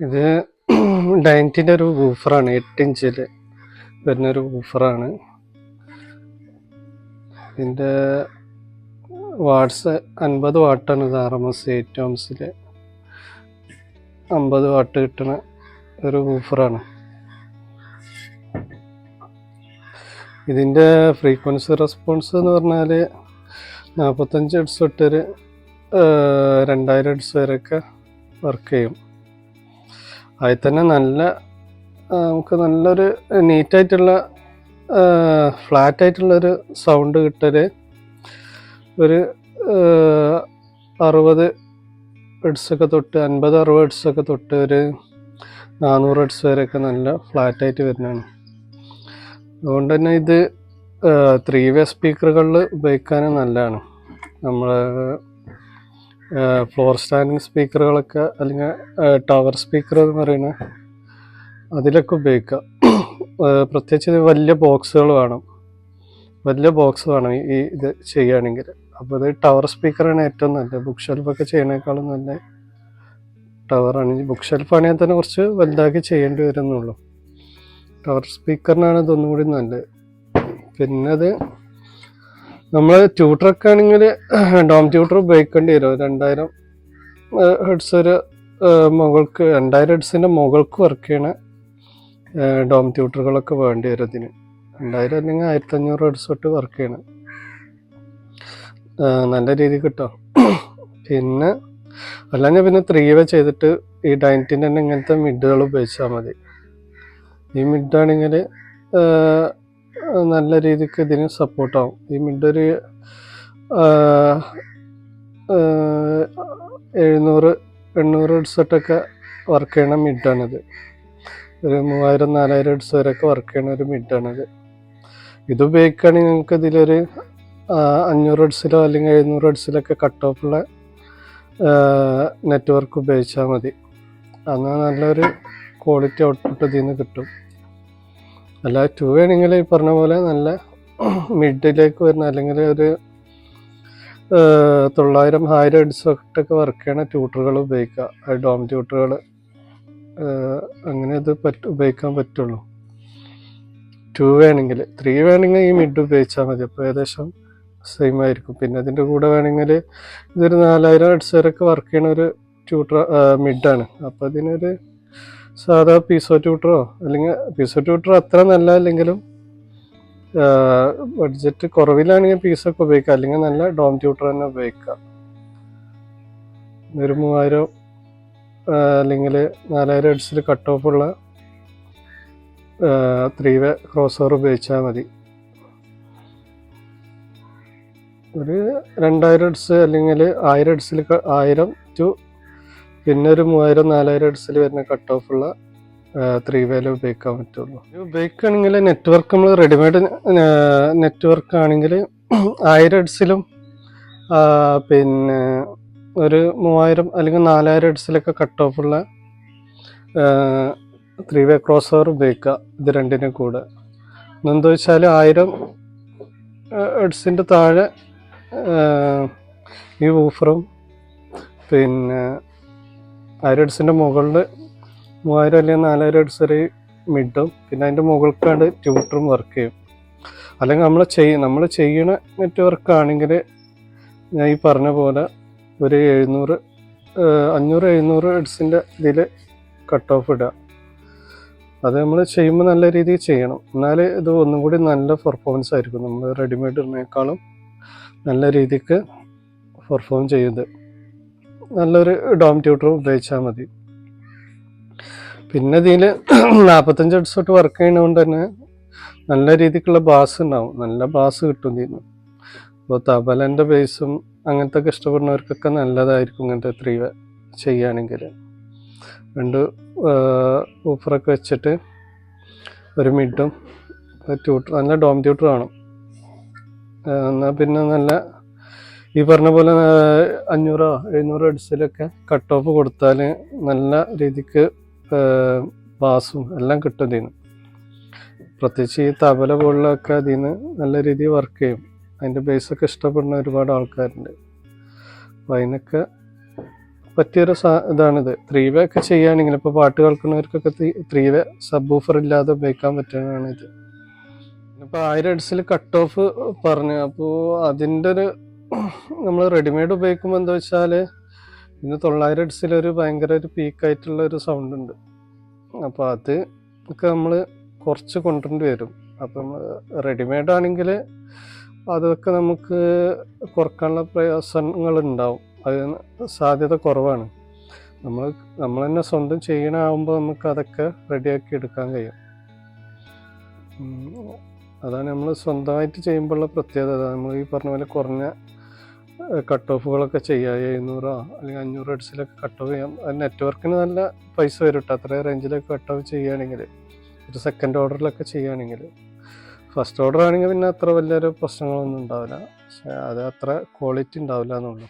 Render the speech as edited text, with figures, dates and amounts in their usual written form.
ഇത് ഡയൻറ്റിൻ്റെ ഒരു വൂഫറാണ്, 8 ഇഞ്ചിൽ വരുന്നൊരു വൂഫറാണ്. ഇതിൻ്റെ വാട്ട്സ് 50 വാട്ടാണ്. ഇത് RMS 8 ohmsൽ 50 വാട്ട് കിട്ടുന്ന ഒരു വൂഫറാണ്. ഇതിൻ്റെ ഫ്രീക്വൻസി റെസ്പോൺസ് എന്ന് പറഞ്ഞാൽ 45 ഹെർട്സ് തൊട്ടൊരു 2000 ഹെർട്സ് വരെയൊക്കെ വർക്ക് ചെയ്യും. അതിൽ തന്നെ നമുക്ക് നല്ലൊരു നീറ്റായിട്ടുള്ള ഫ്ലാറ്റായിട്ടുള്ളൊരു സൗണ്ട് കിട്ടൽ ഒരു 60 ഹെർട്സൊക്കെ തൊട്ട് 50-60 ഹെർട്സൊക്കെ തൊട്ട് ഒരു 400 ഹെർട്സ് വരെയൊക്കെ നല്ല ഫ്ലാറ്റായിട്ട് വരുന്നതാണ്. അതുകൊണ്ട് തന്നെ ഇത് 3-വേ സ്പീക്കറുകളിൽ ഉപയോഗിക്കാനും നല്ലതാണ്. നമ്മൾ ഫ്ലോർ സ്റ്റാൻഡിങ് സ്പീക്കറുകളൊക്കെ അല്ലെങ്കിൽ ടവർ സ്പീക്കർ എന്ന് പറയുന്നത് അതിലൊക്കെ ഉപയോഗിക്കാം. പ്രത്യേകിച്ച് വലിയ ബോക്സുകൾ വേണം, വലിയ ബോക്സ് വേണം ഈ ഇത് ചെയ്യുകയാണെങ്കിൽ. അപ്പോൾ ഇത് ടവർ സ്പീക്കറാണ് ഏറ്റവും നല്ലത്. ബുക്ക് ഷെൽഫൊക്കെ ചെയ്യുന്നതിനേക്കാളും നല്ല ടവറാണ്. ബുക്ക് ഷെൽഫാണെങ്കിൽ തന്നെ കുറച്ച് വലുതാക്കി ചെയ്യേണ്ടി വരുന്നുള്ളൂ. ടവർ സ്പീക്കറിനാണ് ഇതൊന്നും കൂടി നല്ലത്. പിന്നെ അത് നമ്മൾ ട്യൂട്ടറൊക്കെ ആണെങ്കിൽ ഡോം ട്യൂട്ടർ ഉപയോഗിക്കേണ്ടി വരും. 2000 ഹെർട്സ് ഒരു മുകൾക്ക് 2000 ഹെർട്സിൻ്റെ മുകൾക്ക് വർക്ക് ചെയ്യണ ഡോം ട്യൂട്ടറുകളൊക്കെ വേണ്ടി വരും ഇതിന്. 2000 അല്ലെങ്കിൽ 1500 ഹെർട്സ് തൊട്ട് വർക്ക് ചെയ്യണം, നല്ല രീതിയിൽ കിട്ടും. പിന്നെ അല്ലാഞ്ഞാൽ പിന്നെ 3-വേ ചെയ്തിട്ട് ഈ ഡയൻറ്റിൻ്റെ തന്നെ ഇങ്ങനത്തെ മിഡുകൾ ഉപയോഗിച്ചാൽ മതി. ഈ മിഡാണെങ്കിൽ നല്ല രീതിക്ക് ഇതിന് സപ്പോർട്ടാവും. ഈ മിഡ് ഒരു 700-800 ഹെർട്സ് തൊട്ടൊക്കെ വർക്ക് ചെയ്യണ മിഡാണിത്. ഒരു 3000-4000 ഹെർട്സ് വരെയൊക്കെ വർക്ക് ചെയ്യണ ഒരു മിഡാണിത്. ഇത് ഉപയോഗിക്കുകയാണെങ്കിൽ നിങ്ങൾക്ക് ഇതിലൊരു 500 ഹെർട്സിലോ അല്ലെങ്കിൽ 700 ഹെർട്സിലൊക്കെ കട്ട് ഓഫുള്ള നെറ്റ്വർക്ക് ഉപയോഗിച്ചാൽ മതി. എന്നാൽ നല്ലൊരു ക്വാളിറ്റി ഔട്ട്പുട്ട് ഇതിൽ നിന്ന് കിട്ടും. അല്ല 2 ആണെങ്കിൽ ഈ പറഞ്ഞ പോലെ നല്ല മിഡിലേക്ക് വരുന്ന അല്ലെങ്കിൽ ഒരു 900-1000 ഹെർട്സ് തൊട്ടൊക്കെ വർക്ക് ചെയ്യണ ട്യൂട്ടറുകൾ ഉപയോഗിക്കുക, ഡോം ട്യൂട്ടറുകൾ. അങ്ങനെ ഇത് ഉപയോഗിക്കാൻ പറ്റുള്ളൂ 2 ആണെങ്കിൽ. 3 വേണമെങ്കിൽ ഈ മിഡ് ഉപയോഗിച്ചാൽ മതി. അപ്പോൾ ഏകദേശം സെയിം ആയിരിക്കും. പിന്നെ അതിൻ്റെ കൂടെ വേണമെങ്കിൽ ഇതൊരു 4000 ഹെർട്സ് വരെയൊക്കെ വർക്ക് ചെയ്യണ ഒരു ട്യൂട്ടർ മിഡാണ്. അപ്പോൾ ഇതിനൊരു സാധാ പീസോ ട്യൂട്ടറോ അല്ലെങ്കിൽ പീസോ ട്യൂട്ടർ അത്ര നല്ല അല്ലെങ്കിലും ബഡ്ജറ്റ് കുറവിലാണെങ്കിൽ പീസൊക്കെ ഉപയോഗിക്കാം, അല്ലെങ്കിൽ നല്ല ഡോം ട്യൂട്ടർ തന്നെ ഉപയോഗിക്കാം. ഒരു 3000 അല്ലെങ്കിൽ 4000 ഹെർട്സിൽ കട്ട് ഓഫുള്ള 3-വേ ക്രോസ് ഓവർ ഉപയോഗിച്ചാൽ മതി. ഒരു 2000 ഹെർട്സ് അല്ലെങ്കിൽ 1000 ഹെർട്സിൽ 1000 ടു പിന്നെ ഒരു 3000-4000 ഹെർട്സിൽ വരുന്ന കട്ട് ഓഫുള്ള 3-വേയിൽ ഉപയോഗിക്കാൻ പറ്റുള്ളൂ. ഉപയോഗിക്കുകയാണെങ്കിൽ നെറ്റ്വർക്ക് നമ്മൾ റെഡിമെയ്ഡ് നെറ്റ്വർക്ക് ആണെങ്കിൽ 1000 ഹെർട്സിലും പിന്നെ ഒരു 3000 അല്ലെങ്കിൽ 4000 ഹെർട്സിലൊക്കെ കട്ട് ഓഫുള്ള 3-വേ ക്രോസ് ഓവർ ഉപയോഗിക്കുക. ഇത് രണ്ടിനും കൂടെ എന്താ വെച്ചാൽ 1000 ഹെർട്സിൻ്റെ താഴെ ഈ വൂഫറും പിന്നെ 1000 ഹെർട്സിൻ്റെ മുകളിൽ 3000 അല്ലെങ്കിൽ 4000 ഹെർട്സ് വരെ മിഡും പിന്നെ അതിൻ്റെ മുകൾക്കാണ്ട് ട്യൂട്ടറും വർക്ക് ചെയ്യും. അല്ലെങ്കിൽ നമ്മൾ ചെയ്യണ നെറ്റ്വർക്ക് ആണെങ്കിൽ ഞാൻ ഈ പറഞ്ഞ പോലെ ഒരു 500-700 ഹെർട്സിൻ്റെ ഇതിൽ കട്ട് ഓഫ് ഇടുക. അത് നമ്മൾ ചെയ്യുമ്പോൾ നല്ല രീതിയിൽ ചെയ്യണം, എന്നാൽ ഇത് ഒന്നും കൂടി നല്ല പെർഫോമൻസ് ആയിരിക്കും. നമ്മൾ റെഡിമെയ്ഡ് ഇടുന്നേക്കാളും നല്ല രീതിക്ക് പെർഫോം ചെയ്യുന്നത്. നല്ലൊരു ഡോം ട്യൂട്ടർ ഉപയോഗിച്ചാൽ മതി. പിന്നെ ഇതിൽ 45 ഹെർട്സ് തൊട്ട് വർക്ക് ചെയ്യുന്നതുകൊണ്ട് തന്നെ നല്ല രീതിക്കുള്ള ബാസ് ഉണ്ടാവും, നല്ല ബാസ് കിട്ടും ഇതിന്. അപ്പോൾ തബലൻ്റെ ബേസും അങ്ങനത്തെ ഒക്കെ ഇഷ്ടപ്പെടുന്നവർക്കൊക്കെ നല്ലതായിരിക്കും ഇങ്ങനത്തെ 3-വേ ചെയ്യുകയാണെങ്കിൽ. 2 ഊഫറൊക്കെ വെച്ചിട്ട് ഒരു മിഡും ട്യൂട്ടർ, നല്ല ഡോം ട്യൂട്ടർ വേണം. എന്നാൽ പിന്നെ നല്ല ഈ പറഞ്ഞ പോലെ 500-700 ഹെർട്സിലൊക്കെ കട്ട് ഓഫ് കൊടുത്താൽ നല്ല രീതിക്ക് ബാസും എല്ലാം കിട്ടും ഇതിന്. പ്രത്യേകിച്ച് ഈ തബല പോലുള്ളതൊക്കെ അതിന് നല്ല രീതിയിൽ വർക്ക് ചെയ്യും. അതിൻ്റെ ബേസൊക്കെ ഇഷ്ടപ്പെടുന്ന ഒരുപാട് ആൾക്കാരുണ്ട്. അപ്പോൾ അതിനൊക്കെ പറ്റിയൊരു ഇതാണിത്. 3 വേ ഒക്കെ ചെയ്യുകയാണെങ്കിൽ ഇപ്പോൾ പാട്ട് കേൾക്കുന്നവർക്കൊക്കെ 3 വേ സബ് ഊഫർ ഇല്ലാതെ ഉപയോഗിക്കാൻ പറ്റുന്നതാണ് ഇത്. ഇപ്പോൾ 1000 ഹെർട്സിൽ കട്ട് ഓഫ് പറഞ്ഞു. അപ്പോൾ അതിൻ്റെ ഒരു നമ്മൾ റെഡിമെയ്ഡ് ഉപയോഗിക്കുമ്പോൾ എന്താ വെച്ചാൽ ഇന്ന് 900 ഹെർട്സിലൊരു ഭയങ്കര ഒരു പീക്കായിട്ടുള്ള ഒരു സൗണ്ട് ഉണ്ട്. അപ്പോൾ അത് ഒക്കെ നമ്മൾ കുറച്ച് കൊണ്ടുവരേണ്ടി വരും. അപ്പം റെഡിമെയ്ഡ് ആണെങ്കിൽ അതൊക്കെ നമുക്ക് കുറക്കാനുള്ള പ്രയാസങ്ങളുണ്ടാവും. അതിന് സാധ്യത കുറവാണ്. നമ്മൾ തന്നെ സ്വന്തം ചെയ്യണമാകുമ്പോൾ നമുക്ക് അതൊക്കെ റെഡിയാക്കി എടുക്കാൻ കഴിയും. അതാണ് നമ്മൾ സ്വന്തമായിട്ട് ചെയ്യുമ്പോഴുള്ള പ്രത്യേകത. നമ്മൾ ഈ പറഞ്ഞ പോലെ കുറഞ്ഞ കട്ട് ഓഫുകളൊക്കെ ചെയ്യാം. 700 അല്ലെങ്കിൽ 500 ഹെർട്സിലൊക്കെ കട്ട് ഓഫ് ചെയ്യാം. അത് നെറ്റ്വർക്കിന് നല്ല പൈസ വരും കേട്ടോ. അത്രയും റേഞ്ചിലൊക്കെ കട്ട് ഓഫ് ചെയ്യുകയാണെങ്കിൽ, ഒരു സെക്കൻഡ് ഓർഡറിലൊക്കെ ചെയ്യുകയാണെങ്കിൽ. ഫസ്റ്റ് ഓർഡർ ആണെങ്കിൽ പിന്നെ അത്ര വലിയൊരു പ്രശ്നങ്ങളൊന്നും ഉണ്ടാവില്ല. പക്ഷെ അത് അത്ര ക്വാളിറ്റി ഉണ്ടാവില്ല എന്നുള്ളൂ.